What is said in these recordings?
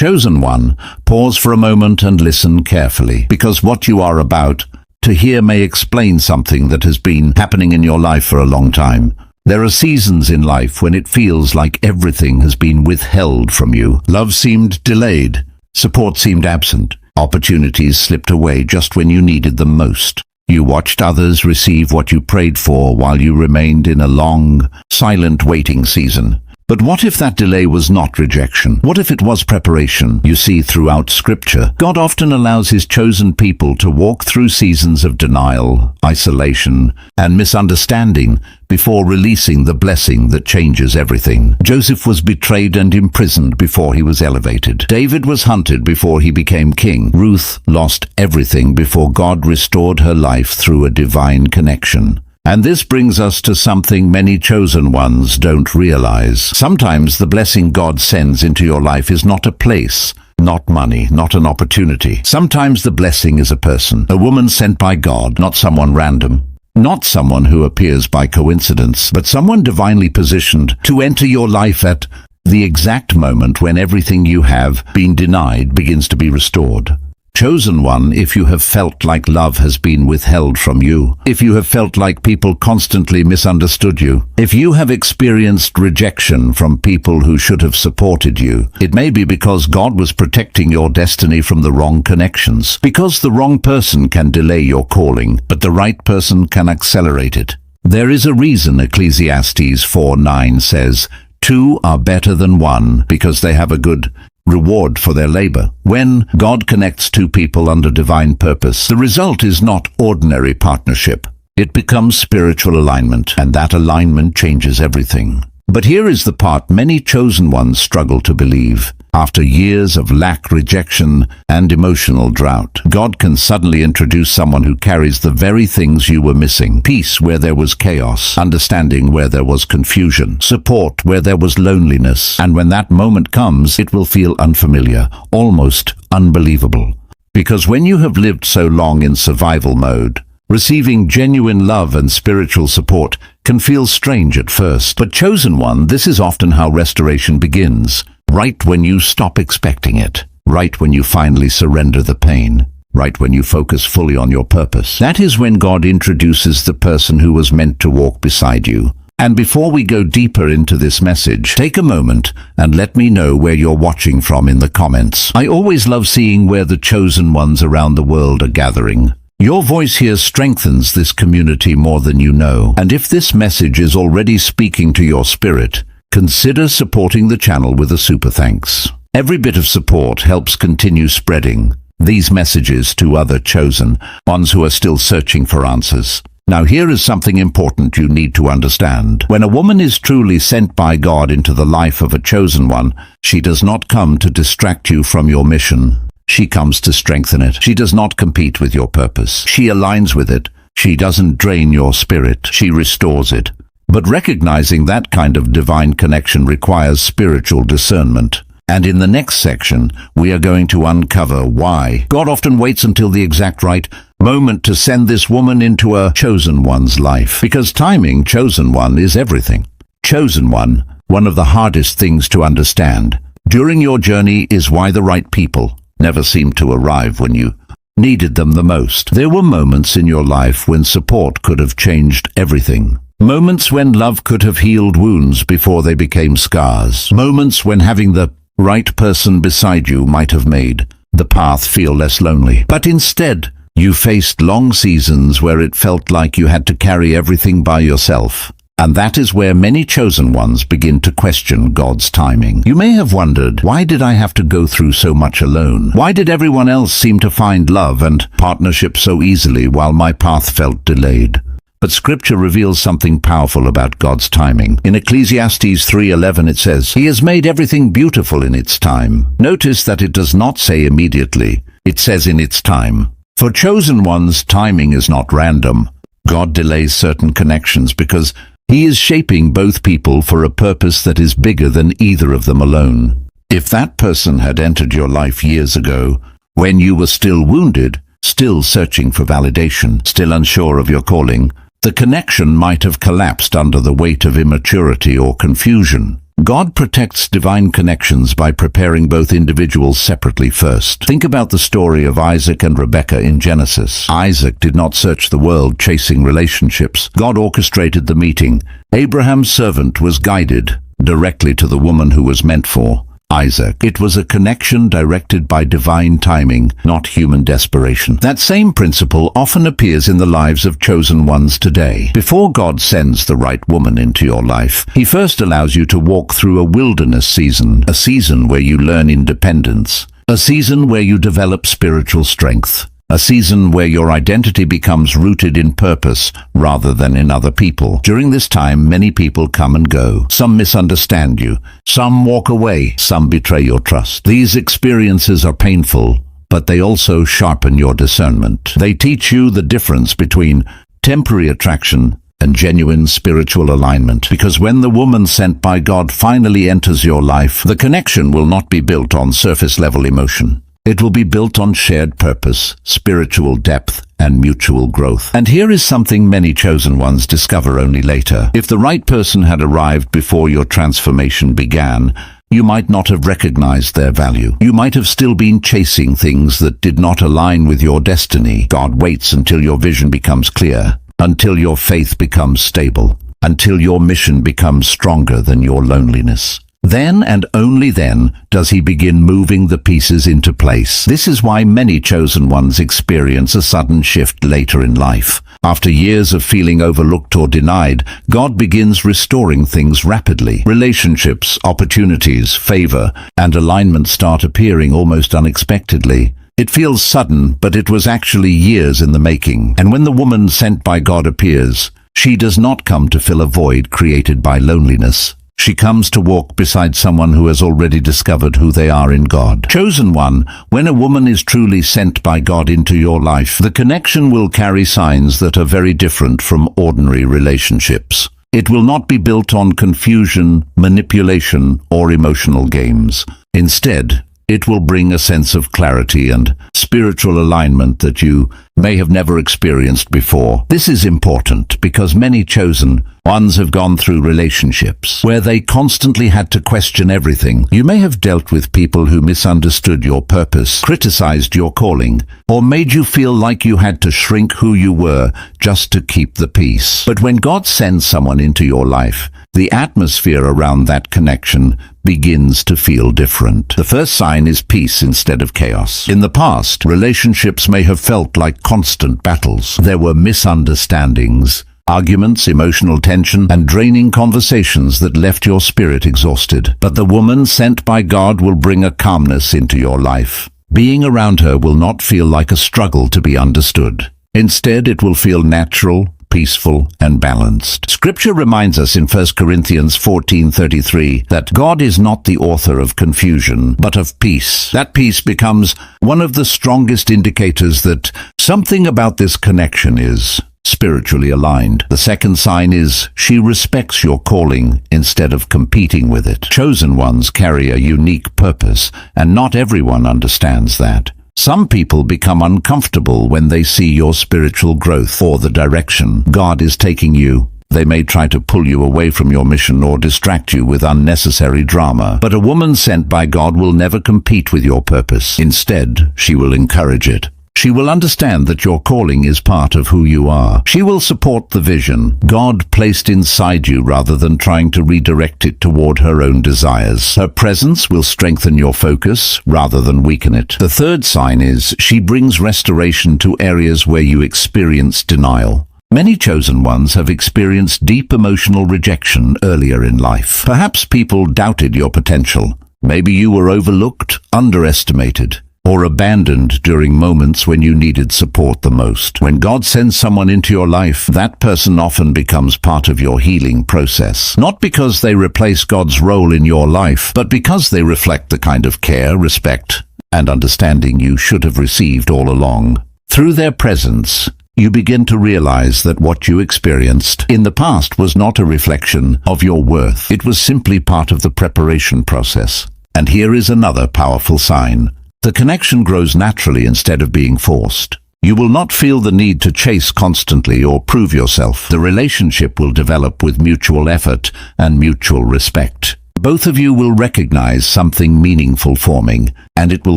Chosen one, pause for a moment and listen carefully, because what you are about to hear may explain something that has been happening in your life for a long time. There are seasons in life when it feels like everything has been withheld from you. Love seemed delayed, support seemed absent, opportunities slipped away just when you needed them most. You watched others receive what you prayed for while you remained in a long, silent waiting season. But what if that delay was not rejection? What if it was preparation? You see, throughout Scripture, God often allows His chosen people to walk through seasons of denial, isolation, and misunderstanding before releasing the blessing that changes everything. Joseph was betrayed and imprisoned before he was elevated. David was hunted before he became king. Ruth lost everything before God restored her life through a divine connection. And this brings us to something many chosen ones don't realize. Sometimes the blessing God sends into your life is not a place, not money, not an opportunity. Sometimes the blessing is a person, a woman sent by God, not someone random, not someone who appears by coincidence, but someone divinely positioned to enter your life at the exact moment when everything you have been denied begins to be restored. Chosen one, if you have felt like love has been withheld from you, if you have felt like people constantly misunderstood you, if you have experienced rejection from people who should have supported you, it may be because God was protecting your destiny from the wrong connections. Because the wrong person can delay your calling, but the right person can accelerate it. There is a reason Ecclesiastes 4:9 says, "Two are better than one, because they have a good reward for their labor." When God connects two people under divine purpose, the result is not ordinary partnership. It becomes spiritual alignment, and that alignment changes everything. But here is the part many chosen ones struggle to believe. After years of lack, rejection, and emotional drought, God can suddenly introduce someone who carries the very things you were missing. Peace where there was chaos, understanding where there was confusion, support where there was loneliness. And when that moment comes, it will feel unfamiliar, almost unbelievable. Because when you have lived so long in survival mode, receiving genuine love and spiritual support can feel strange at first. But chosen one, this is often how restoration begins. Right when you stop expecting it. Right when you finally surrender the pain. Right when you focus fully on your purpose. That is when God introduces the person who was meant to walk beside you. And before we go deeper into this message, take a moment and let me know where you're watching from in the comments. I always love seeing where the chosen ones around the world are gathering. Your voice here strengthens this community more than you know. And if this message is already speaking to your spirit, consider supporting the channel with a super thanks. Every bit of support helps continue spreading these messages to other chosen ones who are still searching for answers. Now here is something important you need to understand. When a woman is truly sent by God into the life of a chosen one, she does not come to distract you from your mission. She comes to strengthen it. She does not compete with your purpose. She aligns with it. She doesn't drain your spirit. She restores it. But recognizing that kind of divine connection requires spiritual discernment. And in the next section, we are going to uncover why God often waits until the exact right moment to send this woman into a chosen one's life. Because timing, chosen one, is everything. Chosen one of the hardest things to understand during your journey is why the right people never seemed to arrive when you needed them the most. There were moments in your life when support could have changed everything. Moments when love could have healed wounds before they became scars. Moments when having the right person beside you might have made the path feel less lonely. But instead, you faced long seasons where it felt like you had to carry everything by yourself. And that is where many chosen ones begin to question God's timing. You may have wondered, why did I have to go through so much alone? Why did everyone else seem to find love and partnership so easily while my path felt delayed? But Scripture reveals something powerful about God's timing. In Ecclesiastes 3:11 it says, "He has made everything beautiful in its time." Notice that it does not say immediately. It says in its time. For chosen ones, timing is not random. God delays certain connections because He is shaping both people for a purpose that is bigger than either of them alone. If that person had entered your life years ago, when you were still wounded, still searching for validation, still unsure of your calling, the connection might have collapsed under the weight of immaturity or confusion. God protects divine connections by preparing both individuals separately first. Think about the story of Isaac and Rebekah in Genesis. Isaac did not search the world chasing relationships. God orchestrated the meeting. Abraham's servant was guided directly to the woman who was meant for Isaac. It was a connection directed by divine timing, not human desperation. That same principle often appears in the lives of chosen ones today. Before God sends the right woman into your life, He first allows you to walk through a wilderness season, a season where you learn independence, a season where you develop spiritual strength, a season where your identity becomes rooted in purpose rather than in other people. During this time, many people come and go. Some misunderstand you. Some walk away. Some betray your trust. These experiences are painful, but they also sharpen your discernment. They teach you the difference between temporary attraction and genuine spiritual alignment. Because when the woman sent by God finally enters your life, the connection will not be built on surface-level emotion. It will be built on shared purpose, spiritual depth, and mutual growth. And here is something many chosen ones discover only later. If the right person had arrived before your transformation began, you might not have recognized their value. You might have still been chasing things that did not align with your destiny. God waits until your vision becomes clear, until your faith becomes stable, until your mission becomes stronger than your loneliness. Then and only then does He begin moving the pieces into place. This is why many chosen ones experience a sudden shift later in life. After years of feeling overlooked or denied, God begins restoring things rapidly. Relationships, opportunities, favor, and alignment start appearing almost unexpectedly. It feels sudden, but it was actually years in the making. And when the woman sent by God appears, she does not come to fill a void created by loneliness. She comes to walk beside someone who has already discovered who they are in God. Chosen one, when a woman is truly sent by God into your life, the connection will carry signs that are very different from ordinary relationships. It will not be built on confusion, manipulation, or emotional games. Instead, it will bring a sense of clarity and spiritual alignment that you may have never experienced before. This is important because many chosen ones have gone through relationships where they constantly had to question everything. You may have dealt with people who misunderstood your purpose, criticized your calling, or made you feel like you had to shrink who you were just to keep the peace. But when God sends someone into your life, the atmosphere around that connection begins to feel different. The first sign is peace instead of chaos. In the past, relationships may have felt like constant battles. There were misunderstandings, arguments, emotional tension, and draining conversations that left your spirit exhausted. But the woman sent by God will bring a calmness into your life. Being around her will not feel like a struggle to be understood. Instead, it will feel natural, peaceful, and balanced. Scripture reminds us in 1 Corinthians 14:33 that God is not the author of confusion, but of peace. That peace becomes one of the strongest indicators that something about this connection is spiritually aligned. The second sign is she respects your calling instead of competing with it. Chosen ones carry a unique purpose, and not everyone understands that. Some people become uncomfortable when they see your spiritual growth or the direction God is taking you. They may try to pull you away from your mission or distract you with unnecessary drama. But a woman sent by God will never compete with your purpose. Instead, she will encourage it. She will understand that your calling is part of who you are. She will support the vision God placed inside you rather than trying to redirect it toward her own desires. Her presence will strengthen your focus rather than weaken it. The third sign is she brings restoration to areas where you experienced denial. Many chosen ones have experienced deep emotional rejection earlier in life. Perhaps people doubted your potential. Maybe you were overlooked, underestimated, or abandoned during moments when you needed support the most. When God sends someone into your life, that person often becomes part of your healing process. Not because they replace God's role in your life, but because they reflect the kind of care, respect, and understanding you should have received all along. Through their presence, you begin to realize that what you experienced in the past was not a reflection of your worth. It was simply part of the preparation process. And here is another powerful sign. The connection grows naturally instead of being forced. You will not feel the need to chase constantly or prove yourself. The relationship will develop with mutual effort and mutual respect. Both of you will recognize something meaningful forming, and it will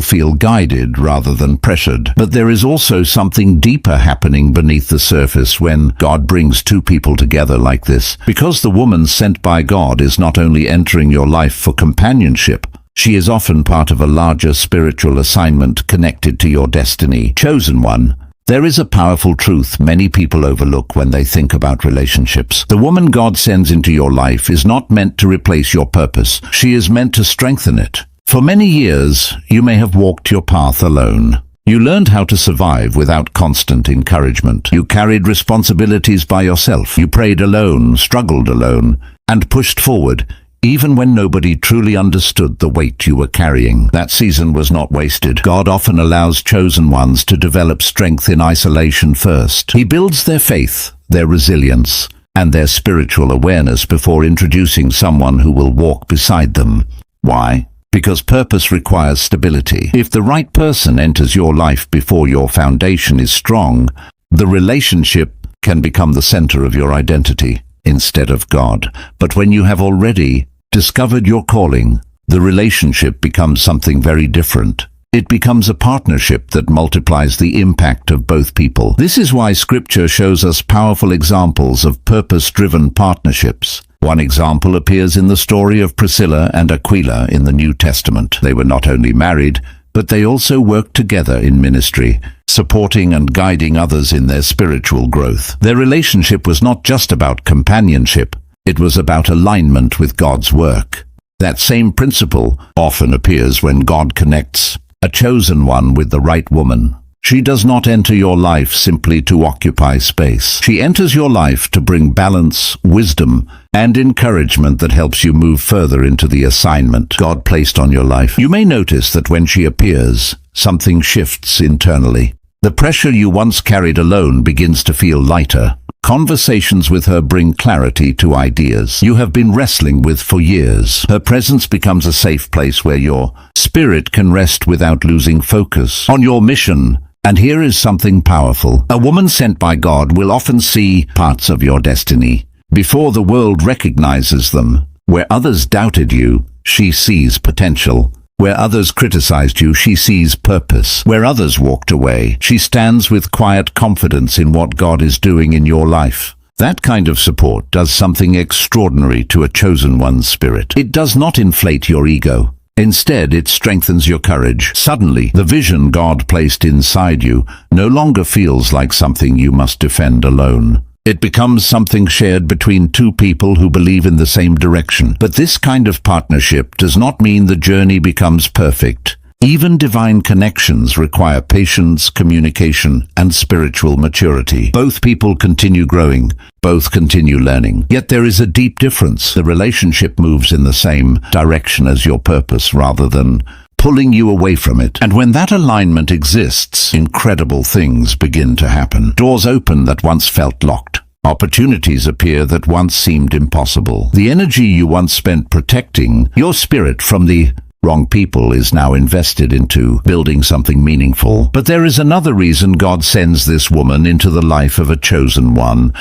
feel guided rather than pressured. But there is also something deeper happening beneath the surface when God brings two people together like this. Because the woman sent by God is not only entering your life for companionship, she is often part of a larger spiritual assignment connected to your destiny. Chosen one. There is a powerful truth many people overlook when they think about relationships. The woman God sends into your life is not meant to replace your purpose. She is meant to strengthen it. For many years, you may have walked your path alone. You learned how to survive without constant encouragement. You carried responsibilities by yourself. You prayed alone, struggled alone, and pushed forward, even when nobody truly understood the weight you were carrying. That season was not wasted. God often allows chosen ones to develop strength in isolation first. He builds their faith, their resilience, and their spiritual awareness before introducing someone who will walk beside them. Why? Because purpose requires stability. If the right person enters your life before your foundation is strong, the relationship can become the center of your identity instead of God. But when you have already discovered your calling, the relationship becomes something very different. It becomes a partnership that multiplies the impact of both people. This is why Scripture shows us powerful examples of purpose-driven partnerships. One example appears in the story of Priscilla and Aquila in the New Testament. They were not only married, but they also worked together in ministry, supporting and guiding others in their spiritual growth. Their relationship was not just about companionship, it was about alignment with God's work. That same principle often appears when God connects a chosen one with the right woman. She does not enter your life simply to occupy space. She enters your life to bring balance, wisdom, and encouragement that helps you move further into the assignment God placed on your life. You may notice that when she appears, something shifts internally. The pressure you once carried alone begins to feel lighter. Conversations with her bring clarity to ideas you have been wrestling with for years. Her presence becomes a safe place where your spirit can rest without losing focus on your mission. And here is something powerful. A woman sent by God will often see parts of your destiny before the world recognizes them. Where others doubted you, she sees potential. Where others criticized you, she sees purpose. Where others walked away, she stands with quiet confidence in what God is doing in your life. That kind of support does something extraordinary to a chosen one's spirit. It does not inflate your ego. Instead, it strengthens your courage. Suddenly, the vision God placed inside you no longer feels like something you must defend alone. It becomes something shared between two people who believe in the same direction. But this kind of partnership does not mean the journey becomes perfect. Even divine connections require patience, communication, and spiritual maturity. Both people continue growing. Both continue learning. Yet there is a deep difference. The relationship moves in the same direction as your purpose rather than pulling you away from it. And when that alignment exists, incredible things begin to happen. Doors open that once felt locked. Opportunities appear that once seemed impossible. The energy you once spent protecting your spirit from the wrong people is now invested into building something meaningful. But there is another reason God sends this woman into the life of a chosen one,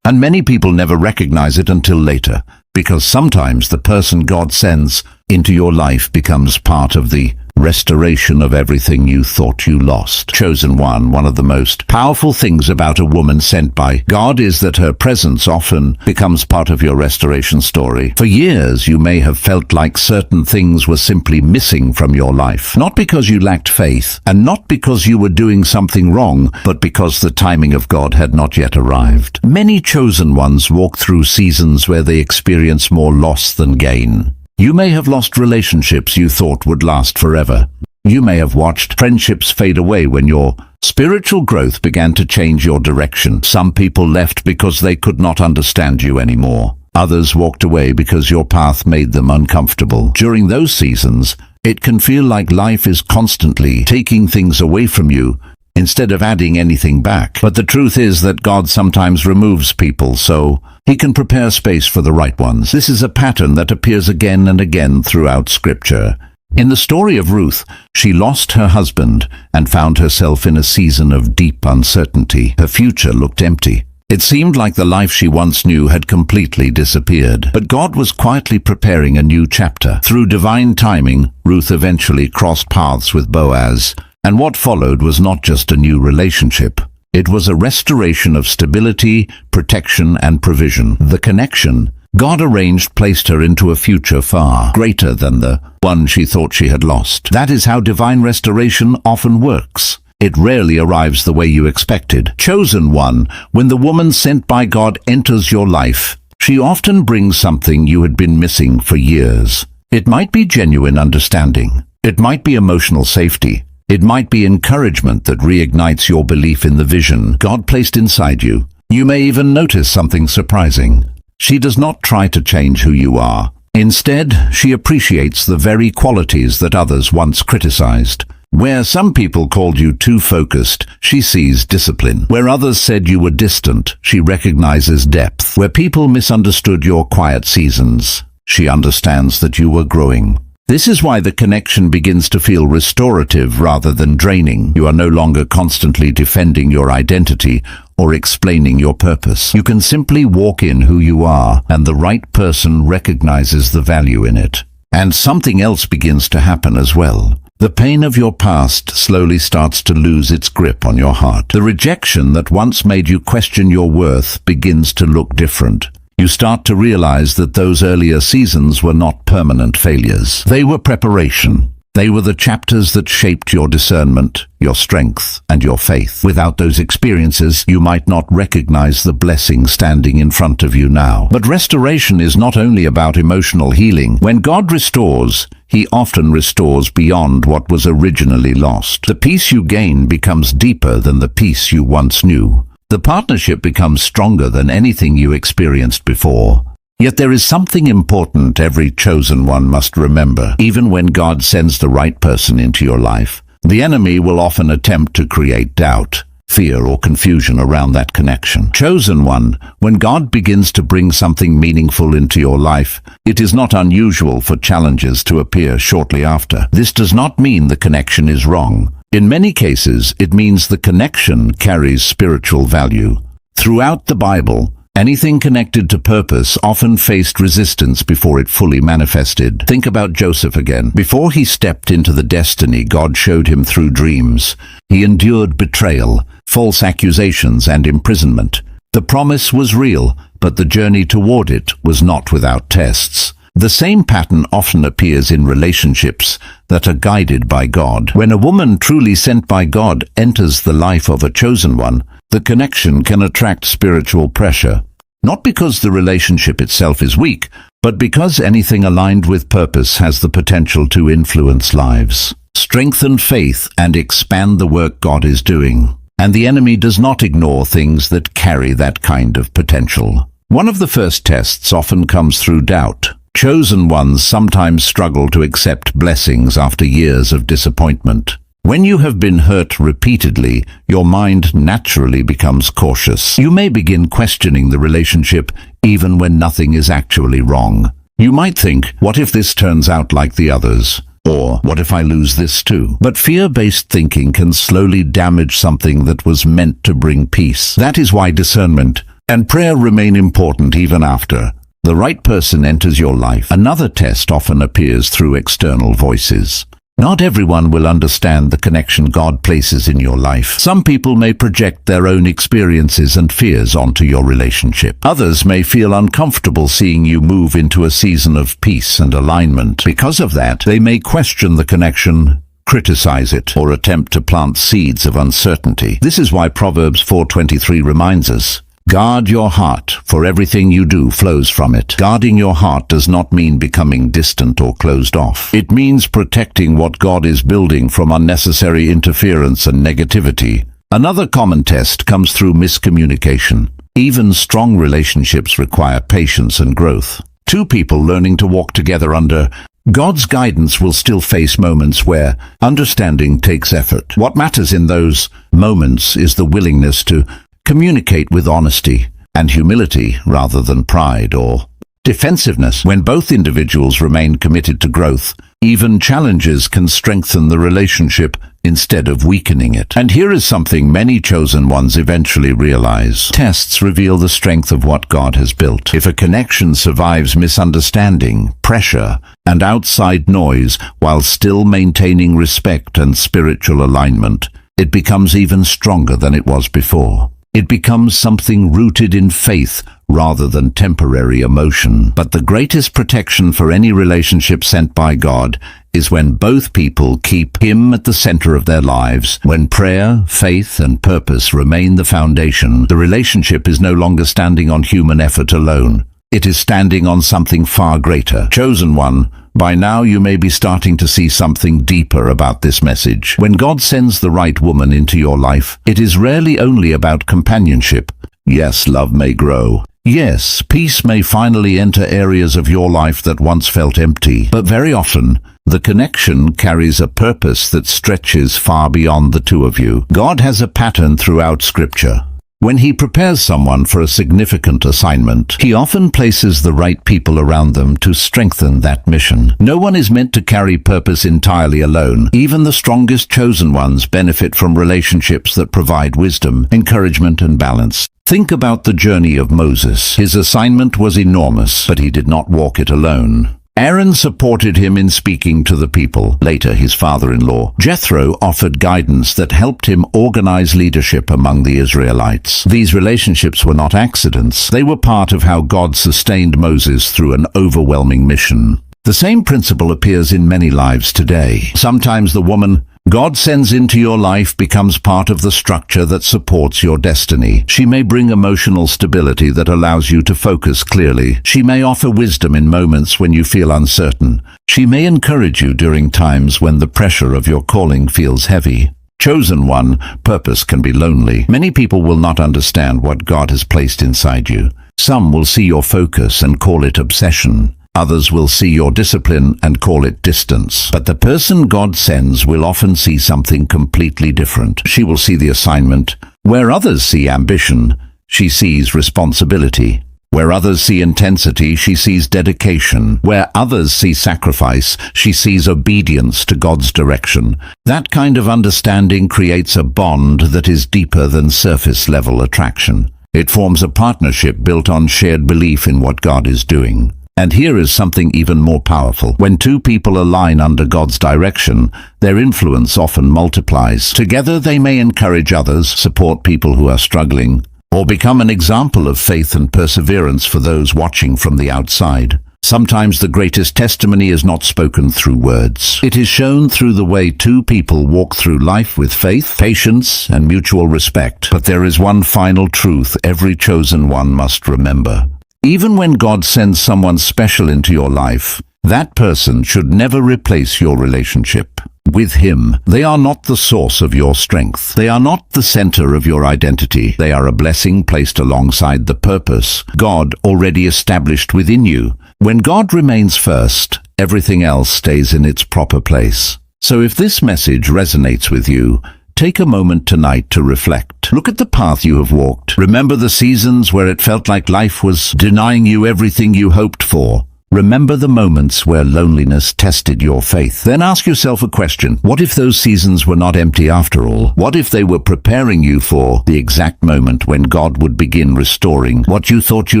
and many people never recognize it until later, because sometimes the person God sends into your life becomes part of the restoration of everything you thought you lost. Chosen one of the most powerful things about a woman sent by God is that her presence often becomes part of your restoration story. For years, you may have felt like certain things were simply missing from your life. Not because you lacked faith, and not because you were doing something wrong, but because the timing of God had not yet arrived. Many chosen ones walk through seasons where they experience more loss than gain. You may have lost relationships you thought would last forever. You may have watched friendships fade away when your spiritual growth began to change your direction. Some people left because they could not understand you anymore. Others walked away because your path made them uncomfortable. During those seasons, it can feel like life is constantly taking things away from you instead of adding anything back. But the truth is that God sometimes removes people so He can prepare space for the right ones. This is a pattern that appears again and again throughout Scripture. In the story of Ruth, she lost her husband and found herself in a season of deep uncertainty. Her future looked empty. It seemed like the life she once knew had completely disappeared. But God was quietly preparing a new chapter. Through divine timing, Ruth eventually crossed paths with Boaz, and what followed was not just a new relationship. It was a restoration of stability, protection, and provision. The connection God arranged placed her into a future far greater than the one she thought she had lost. That is how divine restoration often works. It rarely arrives the way you expected. Chosen one, when the woman sent by God enters your life, she often brings something you had been missing for years. It might be genuine understanding. It might be emotional safety. It might be encouragement that reignites your belief in the vision God placed inside you. You may even notice something surprising. She does not try to change who you are. Instead, she appreciates the very qualities that others once criticized. Where some people called you too focused, she sees discipline. Where others said you were distant, she recognizes depth. Where people misunderstood your quiet seasons, she understands that you were growing. This is why the connection begins to feel restorative rather than draining. You are no longer constantly defending your identity or explaining your purpose. You can simply walk in who you are, and the right person recognizes the value in it. And something else begins to happen as well. The pain of your past slowly starts to lose its grip on your heart. The rejection that once made you question your worth begins to look different. You start to realize that those earlier seasons were not permanent failures. They were preparation. They were the chapters that shaped your discernment, your strength, and your faith. Without those experiences, you might not recognize the blessing standing in front of you now. But restoration is not only about emotional healing. When God restores, He often restores beyond what was originally lost. The peace you gain becomes deeper than the peace you once knew. The partnership becomes stronger than anything you experienced before. Yet there is something important every chosen one must remember. Even when God sends the right person into your life, the enemy will often attempt to create doubt, fear, or confusion around that connection. Chosen one, when God begins to bring something meaningful into your life, it is not unusual for challenges to appear shortly after. This does not mean the connection is wrong. In many cases, it means the connection carries spiritual value. Throughout the Bible, anything connected to purpose often faced resistance before it fully manifested. Think about Joseph again. Before he stepped into the destiny God showed him through dreams, he endured betrayal, false accusations, and imprisonment. The promise was real, but the journey toward it was not without tests. The same pattern often appears in relationships that are guided by God. When a woman truly sent by God enters the life of a chosen one, the connection can attract spiritual pressure. Not because the relationship itself is weak, but because anything aligned with purpose has the potential to influence lives, strengthen faith, and expand the work God is doing. And the enemy does not ignore things that carry that kind of potential. One of the first tests often comes through doubt. Chosen ones sometimes struggle to accept blessings after years of disappointment. When you have been hurt repeatedly, your mind naturally becomes cautious. You may begin questioning the relationship even when nothing is actually wrong. You might think, what if this turns out like the others? Or, what if I lose this too? But fear-based thinking can slowly damage something that was meant to bring peace. That is why discernment and prayer remain important even after the right person enters your life. Another test often appears through external voices. Not everyone will understand the connection God places in your life. Some people may project their own experiences and fears onto your relationship. Others may feel uncomfortable seeing you move into a season of peace and alignment. Because of that, they may question the connection, criticize it, or attempt to plant seeds of uncertainty. This is why Proverbs 4:23 reminds us, guard your heart, for everything you do flows from it. Guarding your heart does not mean becoming distant or closed off. It means protecting what God is building from unnecessary interference and negativity. Another common test comes through miscommunication. Even strong relationships require patience and growth. Two people learning to walk together under God's guidance will still face moments where understanding takes effort. What matters in those moments is the willingness to communicate with honesty and humility rather than pride or defensiveness. When both individuals remain committed to growth, Even challenges can strengthen the relationship instead of weakening it. And here is something many chosen ones eventually realize. Tests reveal the strength of what God has built. If a connection survives misunderstanding, pressure, and outside noise while still maintaining respect and spiritual alignment, it becomes even stronger than it was before. It becomes something rooted in faith rather than temporary emotion. But the greatest protection for any relationship sent by God is when both people keep Him at the center of their lives. When prayer, faith, and purpose remain the foundation, the relationship is no longer standing on human effort alone. It is standing on something far greater. Chosen one, by now you may be starting to see something deeper about this message. When God sends the right woman into your life, it is rarely only about companionship. Yes, love may grow. Yes, peace may finally enter areas of your life that once felt empty. But very often, the connection carries a purpose that stretches far beyond the two of you. God has a pattern throughout Scripture. When He prepares someone for a significant assignment, He often places the right people around them to strengthen that mission. No one is meant to carry purpose entirely alone. Even the strongest chosen ones benefit from relationships that provide wisdom, encouragement, and balance. Think about the journey of Moses. His assignment was enormous, but he did not walk it alone. Aaron supported him in speaking to the people. Later, his father-in-law, Jethro, offered guidance that helped him organize leadership among the Israelites. These relationships were not accidents. They were part of how God sustained Moses through an overwhelming mission. The same principle appears in many lives today. Sometimes the woman God sends into your life becomes part of the structure that supports your destiny. She may bring emotional stability that allows you to focus clearly. She may offer wisdom in moments when you feel uncertain. She may encourage you during times when the pressure of your calling feels heavy. Chosen one, purpose can be lonely. Many people will not understand what God has placed inside you. Some will see your focus and call it obsession. Others will see your discipline and call it distance. But the person God sends will often see something completely different. She will see the assignment. Where others see ambition, she sees responsibility. Where others see intensity, she sees dedication. Where others see sacrifice, she sees obedience to God's direction. That kind of understanding creates a bond that is deeper than surface-level attraction. It forms a partnership built on shared belief in what God is doing. And here is something even more powerful. When two people align under God's direction, their influence often multiplies. Together they may encourage others, support people who are struggling, or become an example of faith and perseverance for those watching from the outside. Sometimes the greatest testimony is not spoken through words. It is shown through the way two people walk through life with faith, patience, and mutual respect. But there is one final truth every chosen one must remember. Even when God sends someone special into your life, that person should never replace your relationship with Him. They are not the source of your strength. They are not the center of your identity. They are a blessing placed alongside the purpose God already established within you. When God remains first, everything else stays in its proper place. So if this message resonates with you, take a moment tonight to reflect. Look at the path you have walked. Remember the seasons where it felt like life was denying you everything you hoped for. Remember the moments where loneliness tested your faith. Then ask yourself a question. What if those seasons were not empty after all? What if they were preparing you for the exact moment when God would begin restoring what you thought you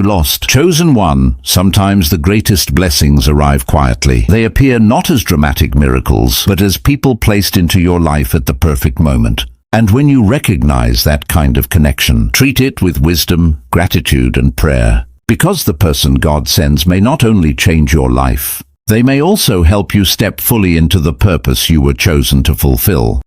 lost? Chosen one, sometimes the greatest blessings arrive quietly. They appear not as dramatic miracles, but as people placed into your life at the perfect moment. And when you recognize that kind of connection, treat it with wisdom, gratitude, and prayer. Because the person God sends may not only change your life, they may also help you step fully into the purpose you were chosen to fulfill.